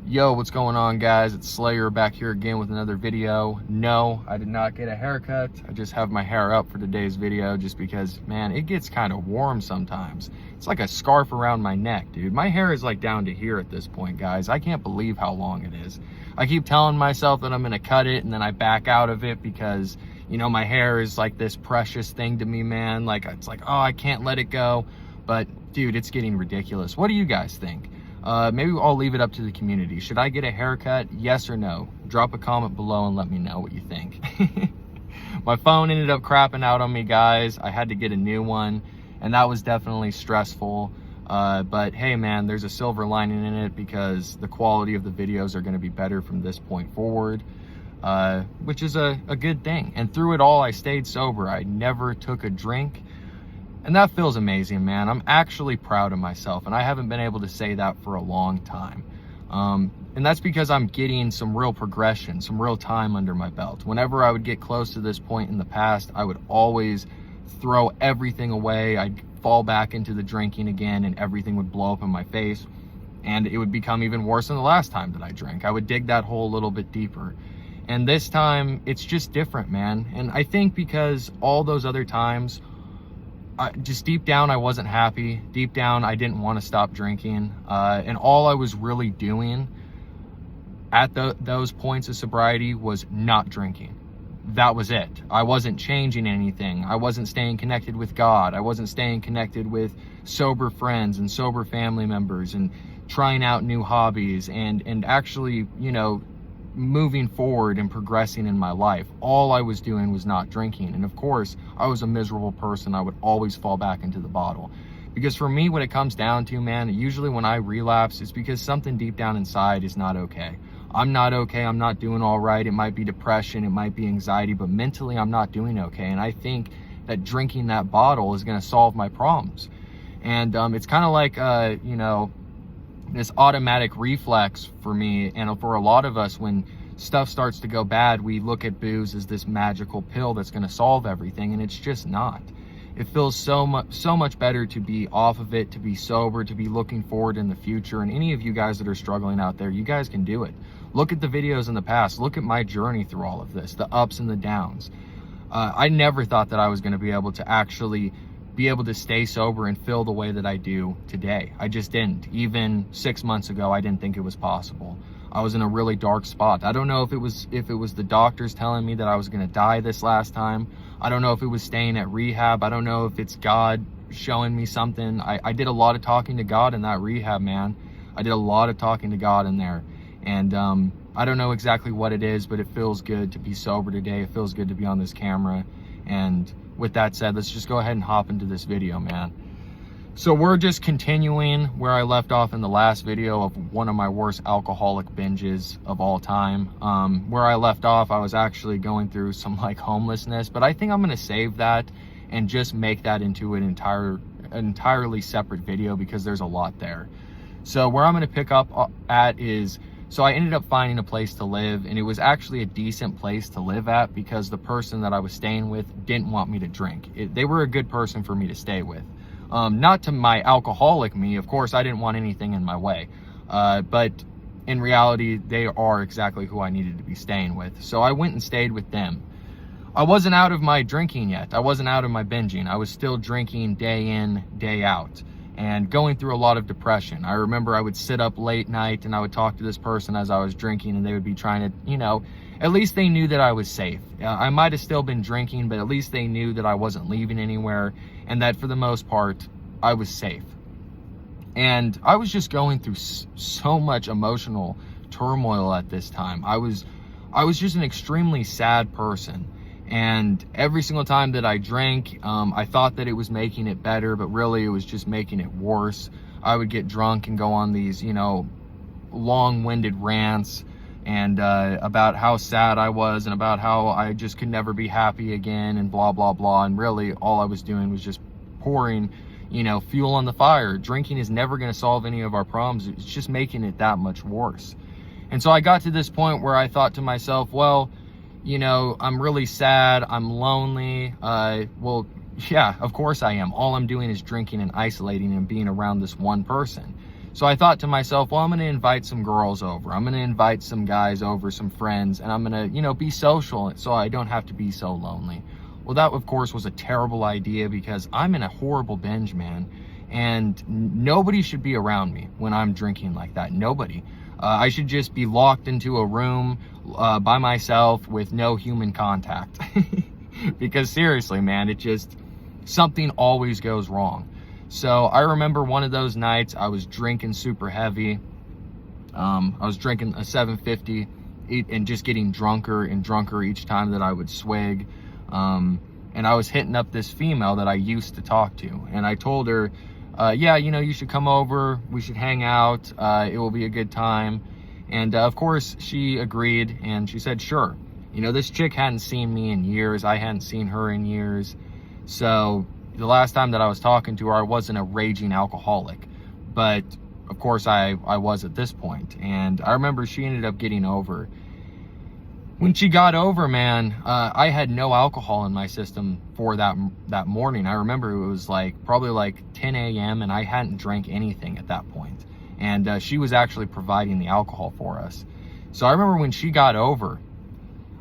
Yo, what's going on, guys? It's Slayer back here again with another video. No, I did not get a haircut. I just have my hair up for today's video just because, man, it gets kind of warm sometimes. It's like a scarf around my neck, dude. My hair is like down to here at this point, guys. I can't believe how long it is. I keep telling myself that I'm gonna cut it and then I back out of it because, you know, my hair is like this precious thing to me, man. Like, it's like, oh, I can't let it go. But, dude, it's getting ridiculous. What do you guys think? Maybe I'll leave it up to the community. Should I get a haircut? Yes or no? Drop a comment below and let me know what you think. My phone ended up crapping out on me, guys. I had to get a new one, and that was definitely stressful. But hey, man, there's a silver lining in it because the quality of the videos are going to be better from this point forward, which is a good thing. And through it all, I stayed sober. I never took a drink. And that feels amazing, man. I'm actually proud of myself, and I haven't been able to say that for a long time. And that's because I'm getting some real progression, some real time under my belt. Whenever I would get close to this point in the past, I would always throw everything away. I'd fall back into the drinking again, and everything would blow up in my face. And it would become even worse than the last time that I drank. I would dig that hole a little bit deeper. And this time, it's just different, man. And I think because all those other times, just deep down, I wasn't happy. Deep down, I didn't want to stop drinking. And all I was really doing at those points of sobriety was not drinking. That was it. I wasn't changing anything. I wasn't staying connected with God. I wasn't staying connected with sober friends and sober family members and trying out new hobbies and actually, you know, moving forward and progressing in my life. All I was doing was not drinking. And of course, I was a miserable person. I would always fall back into the bottle. Because for me, what it comes down to, man, usually when I relapse, it's because something deep down inside is not okay. I'm not okay. I'm not doing all right. It might be depression. It might be anxiety, but mentally I'm not doing okay. And I think that drinking that bottle is going to solve my problems. And it's kind of like, you know, this automatic reflex for me and for a lot of us. When stuff starts to go bad, we look at booze as this magical pill that's going to solve everything, and it's just not. It feels so much better to be off of it, to be sober, to be looking forward in the future. And any of you guys that are struggling out there, you guys can do it. Look at the videos in the past. Look at my journey through all of this, the ups and the downs. I never thought that I was going to be able to actually be able to stay sober and feel the way that I do today. I just didn't. Even 6 months ago, I didn't think it was possible. I was in a really dark spot. I don't know if it was the doctors telling me that I was going to die this last time. I don't know if it was staying at rehab. I don't know if it's God showing me something. I did a lot of talking to God in that rehab, man. I did a lot of talking to God in there. And I don't know exactly what it is, but it feels good to be sober today. It feels good to be on this camera. And with that said, let's just go ahead and hop into this video, man. So we're just continuing where I left off in the last video of one of my worst alcoholic binges of all time. Where I left off, I was actually going through some like homelessness, but I think I'm going to save that and just make that into an entirely separate video because there's a lot there. So where I'm going to pick up at is, so I ended up finding a place to live, and it was actually a decent place to live at because the person that I was staying with didn't want me to drink. They were a good person for me to stay with. Not to my alcoholic me, of course, I didn't want anything in my way. But in reality, they are exactly who I needed to be staying with. So I went and stayed with them. I wasn't out of my drinking yet. I wasn't out of my binging. I was still drinking day in, day out, and going through a lot of depression. I remember I would sit up late night and I would talk to this person as I was drinking, and they would be trying to, you know, at least they knew that I was safe. I might have still been drinking, but at least they knew that I wasn't leaving anywhere and that for the most part, I was safe. And I was just going through so much emotional turmoil at this time. I was just an extremely sad person. And every single time that I drank, I thought that it was making it better, but really it was just making it worse. I would get drunk and go on these, you know, long-winded rants and about how sad I was and about how I just could never be happy again and blah, blah, blah. And really all I was doing was just pouring, you know, fuel on the fire. Drinking is never going to solve any of our problems. It's just making it that much worse. And so I got to this point where I thought to myself, well, you know, I'm really sad, I'm lonely. Well, yeah, of course I am. All I'm doing is drinking and isolating and being around this one person. So I thought to myself, well, I'm going to invite some girls over. I'm going to invite some guys over, some friends, and I'm going to, you know, be social so I don't have to be so lonely. Well, that, of course, was a terrible idea because I'm in a horrible binge, man. And nobody should be around me when I'm drinking like that. Nobody. I should just be locked into a room by myself with no human contact. Because seriously, man, something always goes wrong. So I remember one of those nights I was drinking super heavy. I was drinking a 750 and just getting drunker and drunker each time that I would swig. And I was hitting up this female that I used to talk to. And I told her, yeah, you know, you should come over. We should hang out. It will be a good time. And of course, she agreed and she said, sure. You know, this chick hadn't seen me in years. I hadn't seen her in years. So the last time that I was talking to her, I wasn't a raging alcoholic, but of course I was at this point. And I remember she ended up getting over. When she got over, man, I had no alcohol in my system for that morning. I remember it was probably like 10 a.m. and I hadn't drank anything at that point. And she was actually providing the alcohol for us. So I remember when she got over,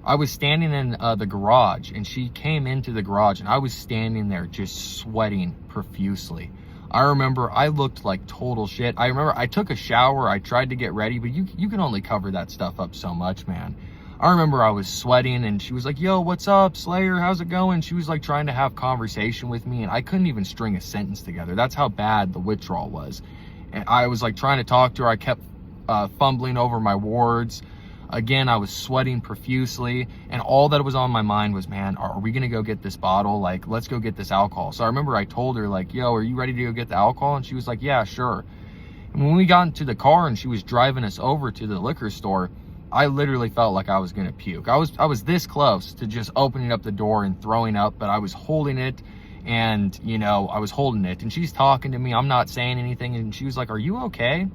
I was standing in the garage, and she came into the garage, and I was standing there just sweating profusely. I remember I looked like total shit. I remember I took a shower, I tried to get ready, but you can only cover that stuff up so much, man. I remember I was sweating, and she was like, yo, what's up, Slayer? How's it going? She was like trying to have conversation with me, and I couldn't even string a sentence together. That's how bad the withdrawal was. And I was like trying to talk to her. I kept fumbling over my words. Again, I was sweating profusely, and all that was on my mind was, man, are we gonna go get this bottle? Like, let's go get this alcohol. So I remember I told her, like, yo, are you ready to go get the alcohol? And she was like, yeah, sure. And when we got into the car and she was driving us over to the liquor store, I literally felt like I was gonna puke. I was this close to just opening up the door and throwing up, but I was holding it, and, you know, I was holding it. And she's talking to me, I'm not saying anything, and she was like, are you okay?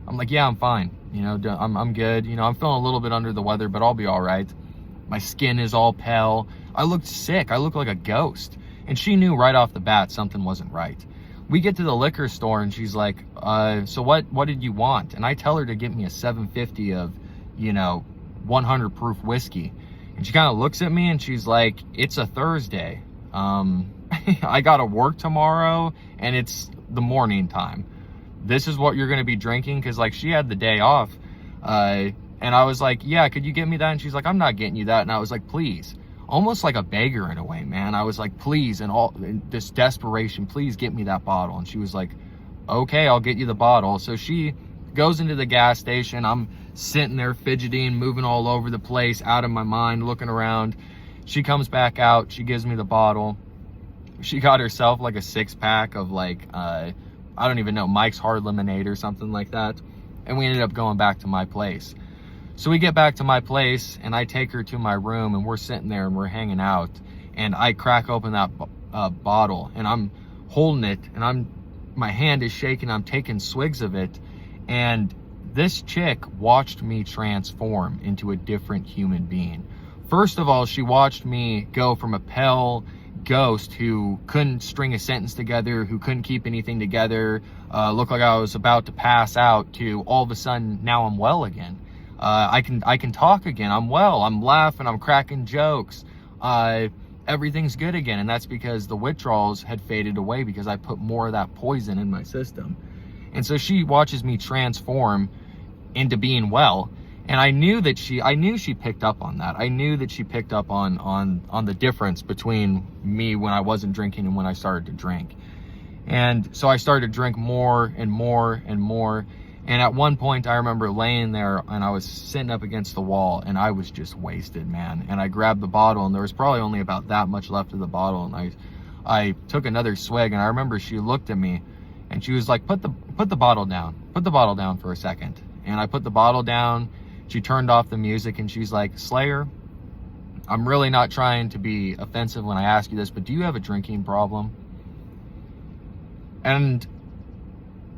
I'm like, yeah, I'm fine. You know, I'm good. You know, I'm feeling a little bit under the weather, but I'll be all right. My skin is all pale. I looked sick. I looked like a ghost. And she knew right off the bat something wasn't right. We get to the liquor store and she's like, so what did you want? And I tell her to get me a 750 of, you know, 100 proof whiskey. And she kind of looks at me and she's like, it's a Thursday. I gotta work tomorrow and it's the morning time. This is what you're going to be drinking? Because like she had the day off, and I was like, yeah, could you get me that? And she's like, I'm not getting you that. And I was like, please. Almost like a beggar in a way, man. I was like, please, and all in this desperation, please get me that bottle. And she was like, okay, I'll get you the bottle. So she goes into the gas station. I'm sitting there fidgeting, moving all over the place, out of my mind, looking around. She comes back out, she gives me the bottle. She got herself like a 6-pack of like I don't even know, Mike's Hard Lemonade or something like that. And we ended up going back to my place. So we get back to my place and I take her to my room and we're sitting there and we're hanging out. And I crack open that bottle and I'm holding it and my hand is shaking. I'm taking swigs of it. And this chick watched me transform into a different human being. First of all, she watched me go from a pale ghost who couldn't string a sentence together, who couldn't keep anything together, looked like I was about to pass out, to all of a sudden now I'm well again. I can talk again. I'm well. I'm laughing. I'm cracking jokes. Everything's good again, and that's because the withdrawals had faded away because I put more of that poison in my system. And so she watches me transform into being well. And I knew she picked up on that. I knew that she picked up on the difference between me when I wasn't drinking and when I started to drink. And so I started to drink more and more and more. And at one point I remember laying there and I was sitting up against the wall and I was just wasted, man. And I grabbed the bottle and there was probably only about that much left of the bottle. And I took another swig and I remember she looked at me and she was like, put the bottle down. Put the bottle down for a second. And I put the bottle down. She turned off the music and she's like, Slayer, I'm really not trying to be offensive when I ask you this, but do you have a drinking problem? And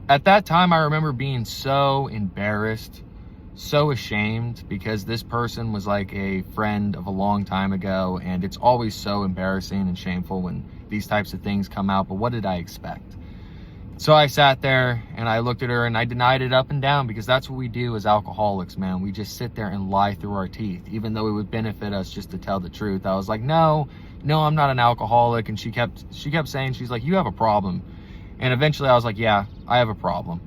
at that time, I remember being so embarrassed, so ashamed, because this person was like a friend of a long time ago, and it's always so embarrassing and shameful when these types of things come out, but what did I expect? So I sat there and I looked at her and I denied it up and down, because that's what we do as alcoholics, man. We just sit there and lie through our teeth, even though it would benefit us just to tell the truth. I was like, no, I'm not an alcoholic. And she kept saying, she's like, you have a problem. And eventually I was like, yeah, I have a problem.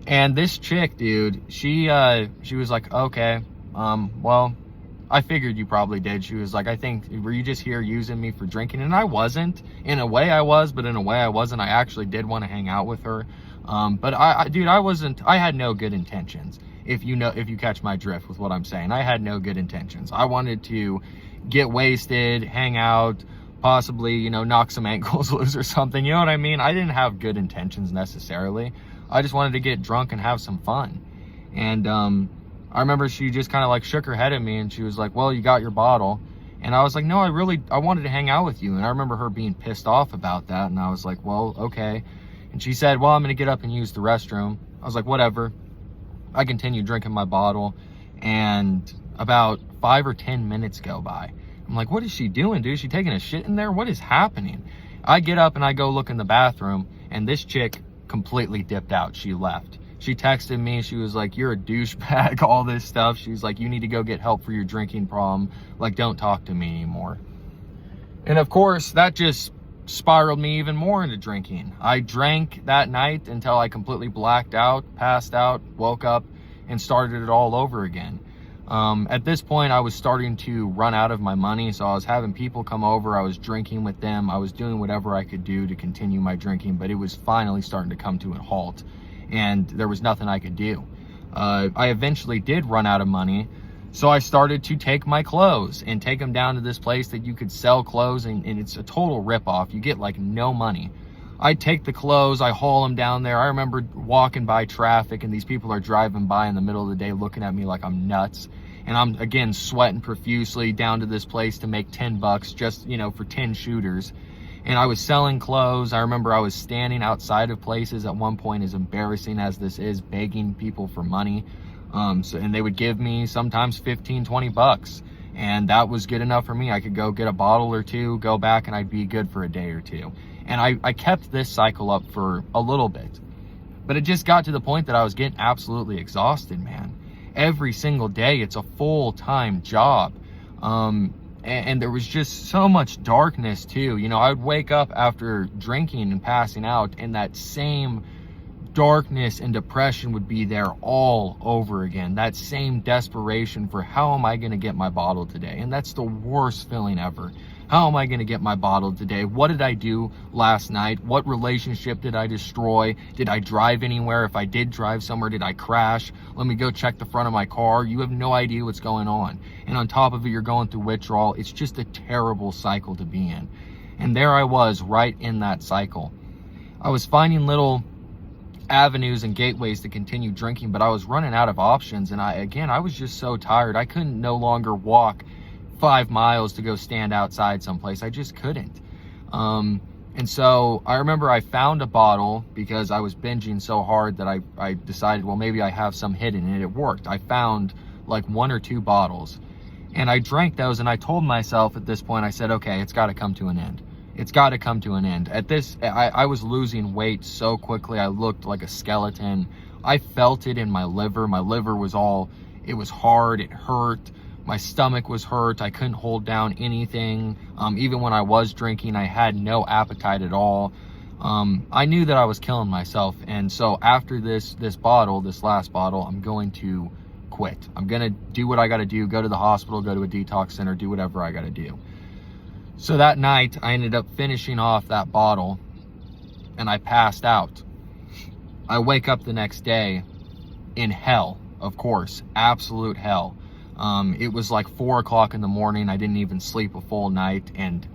And this chick, dude, she was like, okay, well, I figured you probably did. She was like, I think, were you just here using me for drinking? And I wasn't. In a way I was, but in a way I wasn't. I actually did want to hang out with her. But dude, I had no good intentions. If you catch my drift with what I'm saying, I had no good intentions. I wanted to get wasted, hang out, possibly, knock some ankles loose or something. You know what I mean? I didn't have good intentions necessarily. I just wanted to get drunk and have some fun. And, I remember she just kind of like shook her head at me and she was like, well, you got your bottle. And I was like, no, I wanted to hang out with you. And I remember her being pissed off about that. And I was like, well, okay. And she said, well, I'm going to get up and use the restroom. I was like, whatever. I continued drinking my bottle. And about 5 or 10 minutes go by. I'm like, what is she doing, dude? Is she taking a shit in there? What is happening? I get up and I go look in the bathroom, and this chick completely dipped out. She left. She texted me. She was like, you're a douchebag, all this stuff. She's like, you need to go get help for your drinking problem. Like, don't talk to me anymore. And of course, that just spiraled me even more into drinking. I drank that night until I completely blacked out, passed out, woke up, and started it all over again. At this point, I was starting to run out of my money, so I was having people come over. I was drinking with them. I was doing whatever I could do to continue my drinking, but it was finally starting to come to a halt. And there was nothing I could do. I eventually did run out of money, so I started to take my clothes and take them down to this place that you could sell clothes, and it's a total ripoff. You get like no money. I take the clothes, I haul them down there. I remember walking by traffic and these people are driving by in the middle of the day looking at me like I'm nuts. And I'm, again, sweating profusely down to this place to make $10 just, for 10 shooters. And I was selling clothes. I remember I was standing outside of places at one point, as embarrassing as this is, begging people for money. And they would give me sometimes $15, $20. And that was good enough for me. I could go get a bottle or two, go back, and I'd be good for a day or two. And I kept this cycle up for a little bit. But it just got to the point that I was getting absolutely exhausted, man. Every single day, it's a full-time job. And there was just so much darkness too. I would wake up after drinking and passing out, and that same darkness and depression would be there all over again. That same desperation for, how am I going to get my bottle today? And that's the worst feeling ever. How am I going to get my bottle today? What did I do last night? What relationship did I destroy? Did I drive anywhere? If I did drive somewhere, did I crash? Let me go check the front of my car. You have no idea what's going on. And on top of it, you're going through withdrawal. It's just a terrible cycle to be in. And there I was, right in that cycle. I was finding little avenues and gateways to continue drinking, but I was running out of options. And I was just so tired. I couldn't no longer walk 5 miles to go stand outside someplace. I just couldn't. And so I remember I found a bottle because I was binging so hard that I decided, well, maybe I have some hidden, and it worked. I found like 1 or 2 bottles, and I drank those, and I told myself at this point, I said, okay, it's got to come to an end. It's got to come to an end. At this, I was losing weight so quickly. I looked like a skeleton. I felt it in my liver. My liver was it was hard. It hurt. My stomach was hurt. I couldn't hold down anything. Even when I was drinking, I had no appetite at all. I knew that I was killing myself. And so after this last bottle, I'm going to quit. I'm going to do what I got to do, go to the hospital, go to a detox center, do whatever I got to do. So that night, I ended up finishing off that bottle, and I passed out. I wake up the next day in hell, of course, absolute hell. It was like 4 o'clock in the morning. I didn't even sleep a full night. And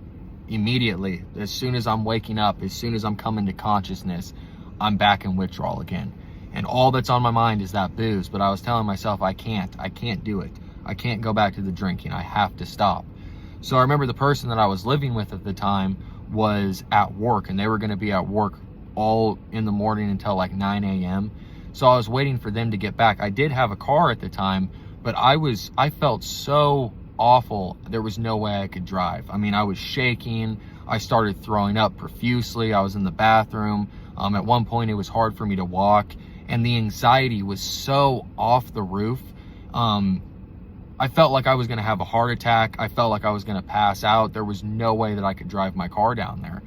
immediately, as soon as I'm waking up, as soon as I'm coming to consciousness, I'm back in withdrawal again. And all that's on my mind is that booze. But I was telling myself, I can't do it. I can't go back to the drinking. I have to stop. So I remember the person that I was living with at the time was at work, and they were going to be at work all in the morning until like 9 a.m. So I was waiting for them to get back. I did have a car at the time, but I felt so awful. There was no way I could drive. I mean, I was shaking. I started throwing up profusely. I was in the bathroom. At one point, it was hard for me to walk, and the anxiety was so off the roof. I felt like I was going to have a heart attack. I felt like I was going to pass out. There was no way that I could drive my car down there.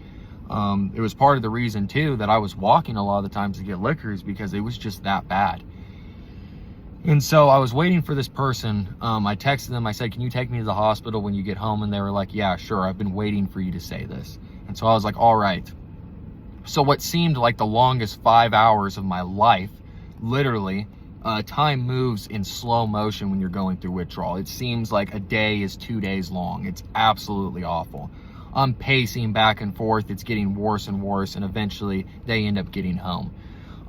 It was part of the reason too that I was walking a lot of the times to get liquors, because it was just that bad. And so I was waiting for this person. I texted them. I said, can you take me to the hospital when you get home? And they were like, yeah, sure. I've been waiting for you to say this. And so I was like, all right. So what seemed like the longest 5 hours of my life, literally, time moves in slow motion when you're going through withdrawal. It seems like a day is 2 days long. It's absolutely awful. I'm pacing back and forth. It's getting worse and worse. And eventually they end up getting home.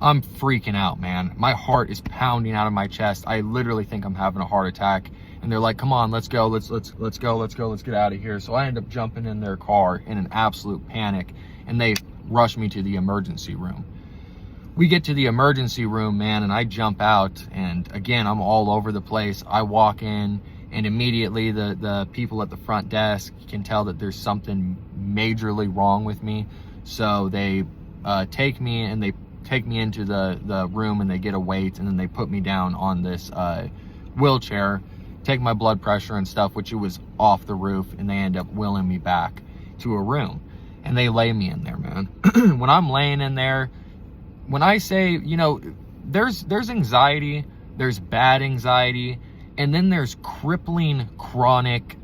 I'm freaking out, man. My heart is pounding out of my chest. I literally think I'm having a heart attack. And they're like, come on, let's go. Let's go. Let's get out of here. So I end up jumping in their car in an absolute panic. And they rush me to the emergency room. We get to the emergency room, man, and I jump out. And again, I'm all over the place. I walk in, and immediately the people at the front desk can tell that there's something majorly wrong with me. So they take me into the room, and they get a weight, and then they put me down on this wheelchair, take my blood pressure and stuff, which it was off the roof, and they end up wheeling me back to a room, and they lay me in there, man. When I'm laying in there, when I say, you know, there's anxiety, there's bad anxiety, and then there's crippling, chronic,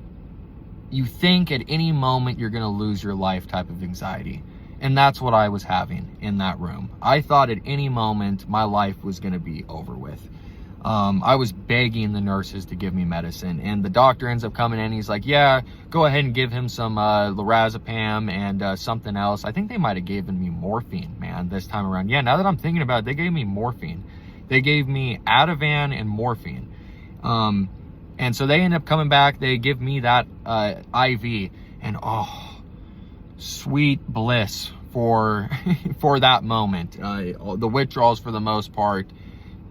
you think at any moment you're gonna lose your life type of anxiety. And that's what I was having in that room. I thought at any moment my life was going to be over with. I was begging the nurses to give me medicine, and the doctor ends up coming in. He's like, yeah, go ahead and give him some lorazepam and something else. I think they might have given me morphine, man, this time around. Yeah, now that I'm thinking about it, they gave me morphine. They gave me Ativan and morphine. And so they end up coming back. They give me that IV, and oh, sweet bliss for that moment. The withdrawals, for the most part,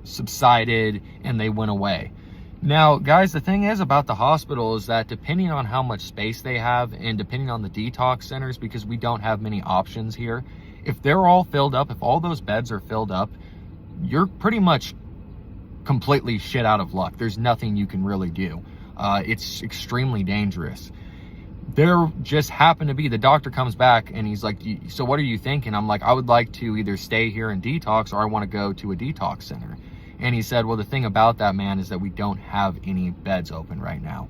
subsided, and they went away. Now, guys, the thing is about the hospital is that depending on how much space they have, and depending on the detox centers, because we don't have many options here, if they're all filled up, if all those beds are filled up, you're pretty much completely shit out of luck. There's nothing you can really do. It's extremely dangerous. There just happened to be, the doctor comes back and he's like, so what are you thinking? I'm like, I would like to either stay here and detox, or I want to go to a detox center. And he said, well, the thing about that, man, is that we don't have any beds open right now.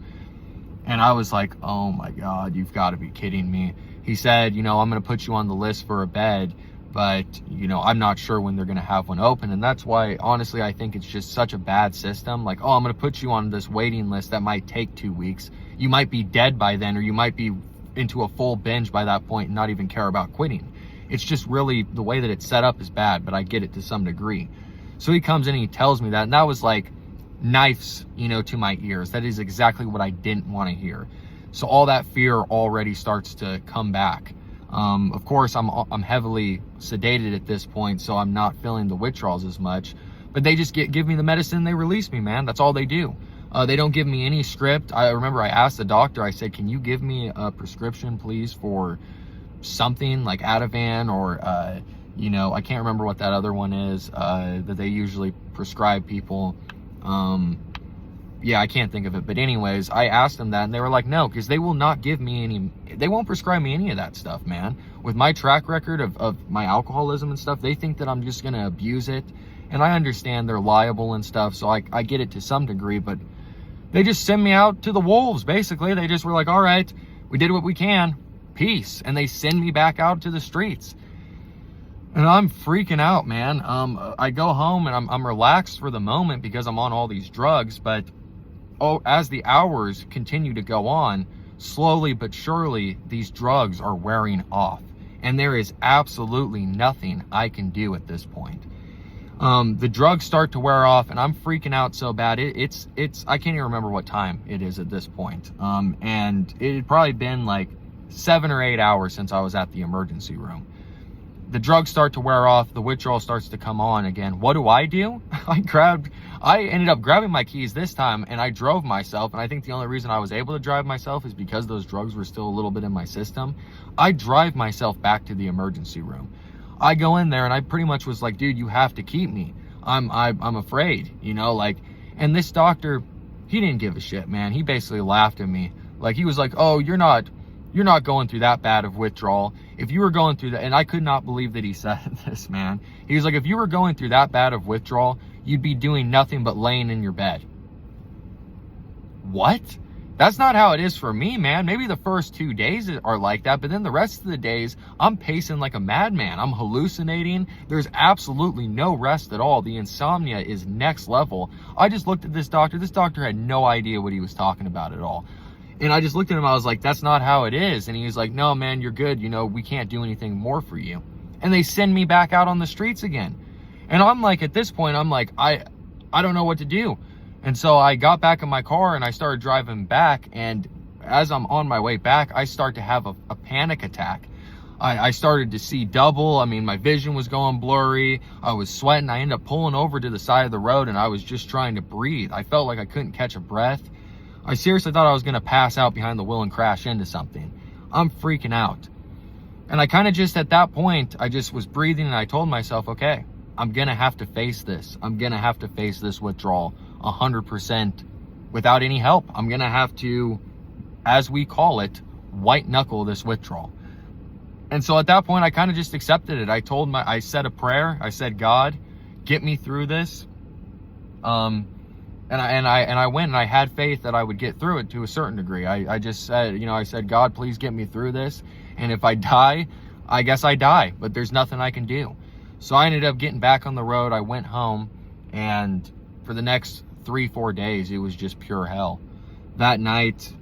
And I was like, oh my God, you've got to be kidding me. He said, you know, I'm going to put you on the list for a bed, but, you know, I'm not sure when they're going to have one open. And that's why, honestly, I think it's just such a bad system. Like, oh, I'm going to put you on this waiting list that might take 2 weeks. You might be dead by then, or you might be into a full binge by that point and not even care about quitting. It's just really, the way that it's set up is bad, but I get it to some degree. So he comes in and he tells me that, and that was like knives, you know, to my ears. That is exactly what I didn't want to hear. So all that fear already starts to come back. Of course, I'm heavily sedated at this point, so I'm not feeling the withdrawals as much. But they just give me the medicine, they release me, man. That's all they do. They don't give me any script. I remember I asked the doctor, I said, can you give me a prescription, please, for something like Ativan or, you know, I can't remember what that other one is that they usually prescribe people. Yeah, I can't think of it. But anyways, I asked them that, and they were like, no, because they will not give me any, they won't prescribe me any of that stuff, man. With my track record of my alcoholism and stuff, they think that I'm just going to abuse it. And I understand they're liable and stuff, so I get it to some degree, but they just send me out to the wolves, basically. They just were like, all right, we did what we can, peace. And they send me back out to the streets. And I'm freaking out, man. I go home and I'm relaxed for the moment because I'm on all these drugs, but as the hours continue to go on, slowly but surely, these drugs are wearing off. And there is absolutely nothing I can do at this point. The drugs start to wear off, and I'm freaking out so bad. It's I can't even remember what time it is at this point. And it had probably been like 7 or 8 hours since I was at the emergency room. the drugs start to wear off, the withdrawal starts to come on again. What do? I ended up grabbing my keys this time, and I drove myself. And I think the only reason I was able to drive myself is because those drugs were still a little bit in my system. I drive myself back to the emergency room. I go in there and I pretty much was like, dude, you have to keep me. I'm afraid, you know, like, and this doctor, he didn't give a shit, man. He basically laughed at me. Like, he was like, oh, you're not going through that bad of withdrawal. If you were going through that, and I could not believe that he said this, man. He was like, if you were going through that bad of withdrawal, you'd be doing nothing but laying in your bed. What? That's not how it is for me, man. Maybe the first 2 days are like that, but then the rest of the days, I'm pacing like a madman. I'm hallucinating. There's absolutely no rest at all. The insomnia is next level. I just looked at this doctor. This doctor had no idea what he was talking about at all. And I just looked at him, I was like, that's not how it is. And he was like, no, man, you're good. You know, we can't do anything more for you. And they send me back out on the streets again. And I'm like, at this point, I'm like, I don't know what to do. And so I got back in my car and I started driving back. And as I'm on my way back, I start to have a panic attack. I started to see double. I mean, my vision was going blurry. I was sweating. I ended up pulling over to the side of the road and I was just trying to breathe. I felt like I couldn't catch a breath. I seriously thought I was going to pass out behind the wheel and crash into something. I'm freaking out. And I kind of just, at that point, I just was breathing and I told myself, okay, I'm going to have to face this. I'm going to have to face this withdrawal 100% without any help. I'm going to have to, as we call it, white knuckle this withdrawal. And so at that point, I kind of just accepted it. I said a prayer. I said, God, get me through this. And I went and I had faith that I would get through it to a certain degree. I just said, you know, I said, God, please get me through this. And if I die, I guess I die, but there's nothing I can do. So I ended up getting back on the road. I went home, and for the next 3-4 days, it was just pure hell. That night,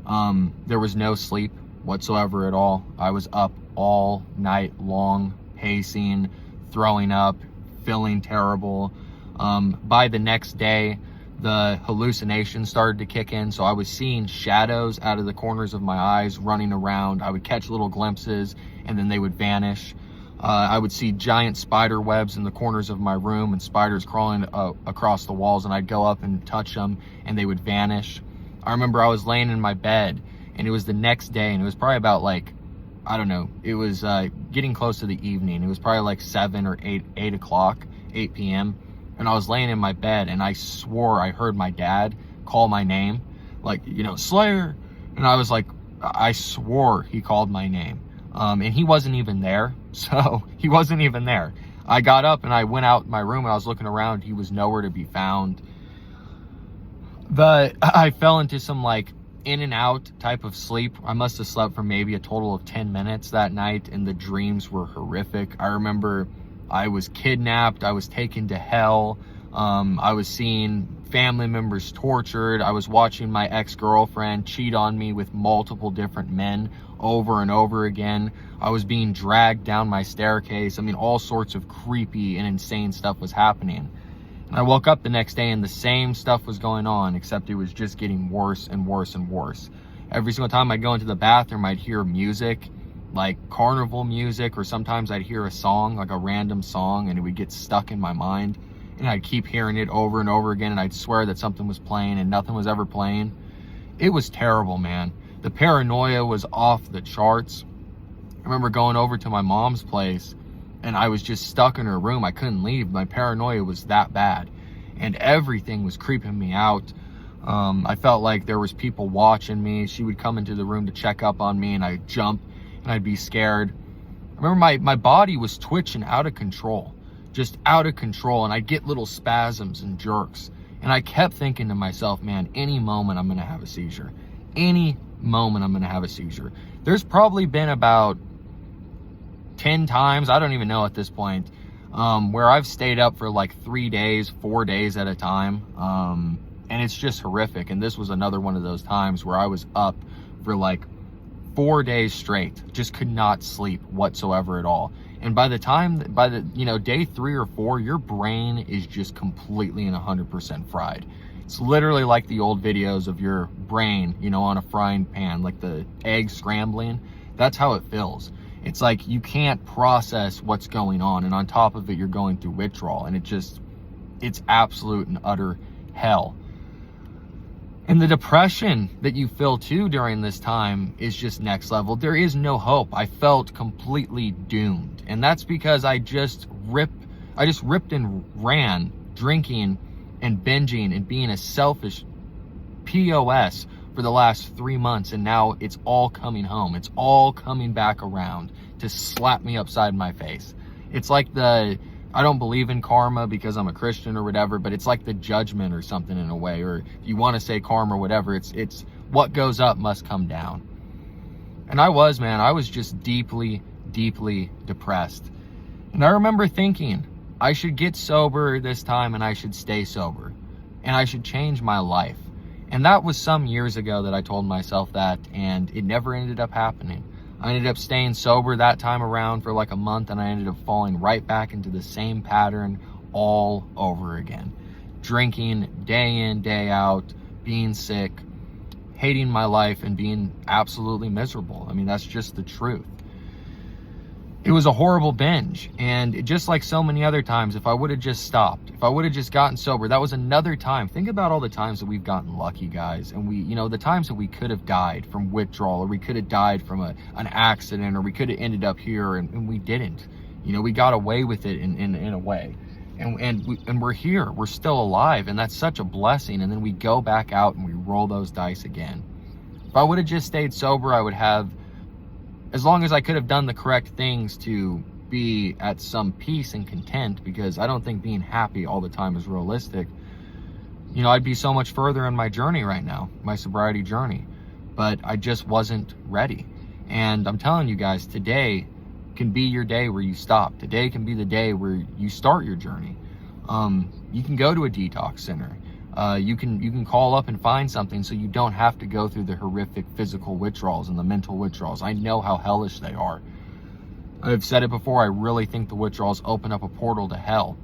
there was no sleep whatsoever at all. I was up all night long, pacing, throwing up, feeling terrible. By the next day, the hallucinations started to kick in. So I was seeing shadows out of the corners of my eyes running around. I would catch little glimpses and then they would vanish. I would see giant spider webs in the corners of my room and spiders crawling across the walls, and I'd go up and touch them and they would vanish. I remember I was laying in my bed and it was the next day, and it was probably about like, I don't know, it was getting close to the evening. It was probably like 7 or 8 o'clock, 8 p.m. And I was laying in my bed and I swore I heard my dad call my name, like, you know, Slayer. And I was like, I swore he called my name. And he wasn't even there. So he wasn't even there. I got up and I went out my room and I was looking around. He was nowhere to be found. But I fell into some like in and out type of sleep. I must have slept for maybe a total of 10 minutes that night, and the dreams were horrific. I remember I was kidnapped. I was taken to hell. I was seeing family members tortured. I was watching my ex-girlfriend cheat on me with multiple different men over and over again. I was being dragged down my staircase. I mean, all sorts of creepy and insane stuff was happening. And I woke up the next day and the same stuff was going on, except it was just getting worse and worse and worse. Every single time I'd go into the bathroom, I'd hear music, like carnival music, or sometimes I'd hear a song, like a random song, and it would get stuck in my mind. And I'd keep hearing it over and over again, and I'd swear that something was playing and nothing was ever playing. It was terrible, man. The paranoia was off the charts. I remember going over to my mom's place and I was just stuck in her room. I couldn't leave. My paranoia was that bad and everything was creeping me out. I felt like there was people watching me. She would come into the room to check up on me and I'd jump and I'd be scared. I remember my body was twitching out of control, just out of control. And I'd get little spasms and jerks. And I kept thinking to myself, man, any moment I'm going to have a seizure. Any moment I'm going to have a seizure. There's probably been about 10 times, I don't even know at this point, where I've stayed up for like 3 days, 4 days at a time. And it's just horrific. And this was another one of those times where I was up for like 4 days straight, just could not sleep whatsoever at all. And by the day 3 or 4, your brain is just completely and 100% fried. It's literally like the old videos of your brain, on a frying pan, like the egg scrambling. That's how it feels. It's like you can't process what's going on, and on top of it, you're going through withdrawal, and it's absolute and utter hell. And the depression that you feel too during this time is just next level. There is no hope. I felt completely doomed. And that's because I just ripped and ran, drinking and binging and being a selfish POS for the last 3 months. And now it's all coming home. It's all coming back around to slap me upside my face. It's like I don't believe in karma because I'm a Christian or whatever, but it's like the judgment or something in a way, or if you want to say karma or whatever, it's what goes up must come down. And I was just deeply, deeply depressed. And I remember thinking, I should get sober this time and I should stay sober and I should change my life. And that was some years ago that I told myself that, and it never ended up happening. I ended up staying sober that time around for like a month, and I ended up falling right back into the same pattern all over again. Drinking day in, day out, being sick, hating my life, and being absolutely miserable. I mean, that's just the truth. It was a horrible binge, and just like so many other times, if I would have just stopped, if I would have just gotten sober, that was another time. Think about all the times that we've gotten lucky, guys, and the times that we could have died from withdrawal, or we could have died from an accident, or we could have ended up here, and we didn't. We got away with it in a way, and we're here, we're still alive, and that's such a blessing. And then we go back out and we roll those dice again. If I would have just stayed sober, I would have, as long as I could have done the correct things to be at some peace and content, because I don't think being happy all the time is realistic, I'd be so much further in my journey right now, my sobriety journey. But I just wasn't ready. And I'm telling you guys, today can be your day where you stop. Today can be the day where you start your journey. You can go to a detox center. You can call up and find something, so you don't have to go through the horrific physical withdrawals and the mental withdrawals. I know how hellish they are. I've said it before, I really think the withdrawals open up a portal to hell.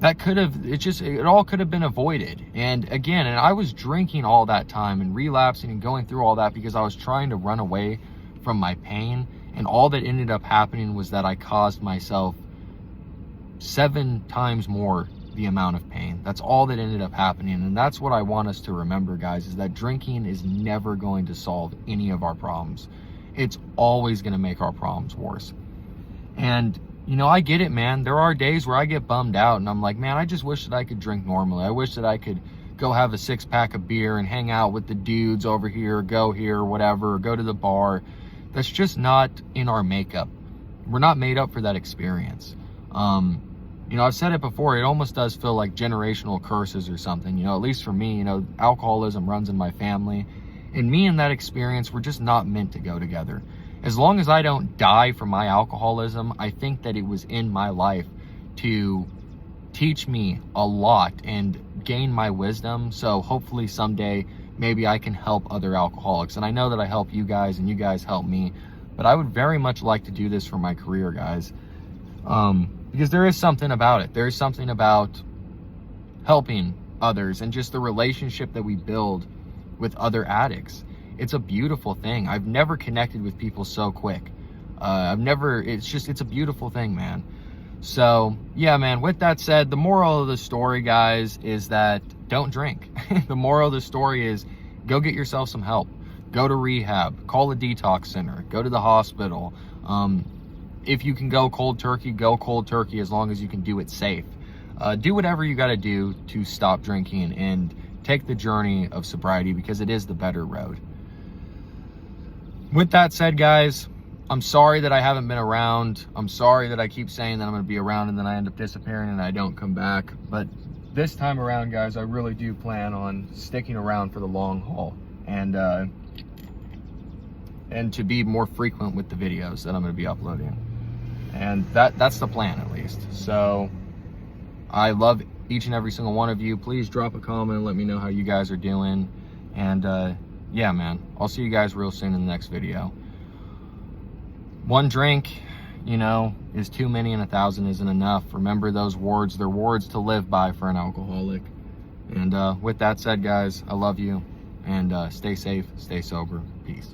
It all could have been avoided. And I was drinking all that time and relapsing and going through all that because I was trying to run away from my pain. And all that ended up happening was that I caused myself 7 times more the amount of pain. That's all that ended up happening. And that's what I want us to remember, guys, is that drinking is never going to solve any of our problems. It's always going to make our problems worse. And I get it, man. There are days where I get bummed out and I'm like, man, I just wish that I could drink normally. I wish that I could go have a 6-pack of beer and hang out with the dudes over here, go here, whatever, or go to the bar. That's just not in our makeup. We're not made up for that experience. I've said it before, it almost does feel like generational curses or something. At least for me, alcoholism runs in my family. And me and that experience, we're just not meant to go together. As long as I don't die from my alcoholism, I think that it was in my life to teach me a lot and gain my wisdom. So hopefully someday, maybe I can help other alcoholics. And I know that I help you guys and you guys help me. But I would very much like to do this for my career, guys. Because there is something about it. There is something about helping others and just the relationship that we build with other addicts. It's a beautiful thing. I've never connected with people so quick. It's a beautiful thing, man. So yeah, man, with that said, the moral of the story, guys, is that don't drink. The moral of the story is go get yourself some help. Go to rehab, call a detox center, go to the hospital. If you can go cold turkey as long as you can do it safe. Do whatever you got to do to stop drinking and take the journey of sobriety, because it is the better road. With that said, guys, I'm sorry that I haven't been around. I'm sorry that I keep saying that I'm going to be around and then I end up disappearing and I don't come back. But this time around, guys, I really do plan on sticking around for the long haul and to be more frequent with the videos that I'm going to be uploading. And that's the plan, at least. So I love each and every single one of you. Please drop a comment and let me know how you guys are doing. And yeah, man, I'll see you guys real soon in the next video. One drink, is too many and 1,000 isn't enough. Remember those words. They're words to live by for an alcoholic. And with that said, guys, I love you. And stay safe, stay sober. Peace.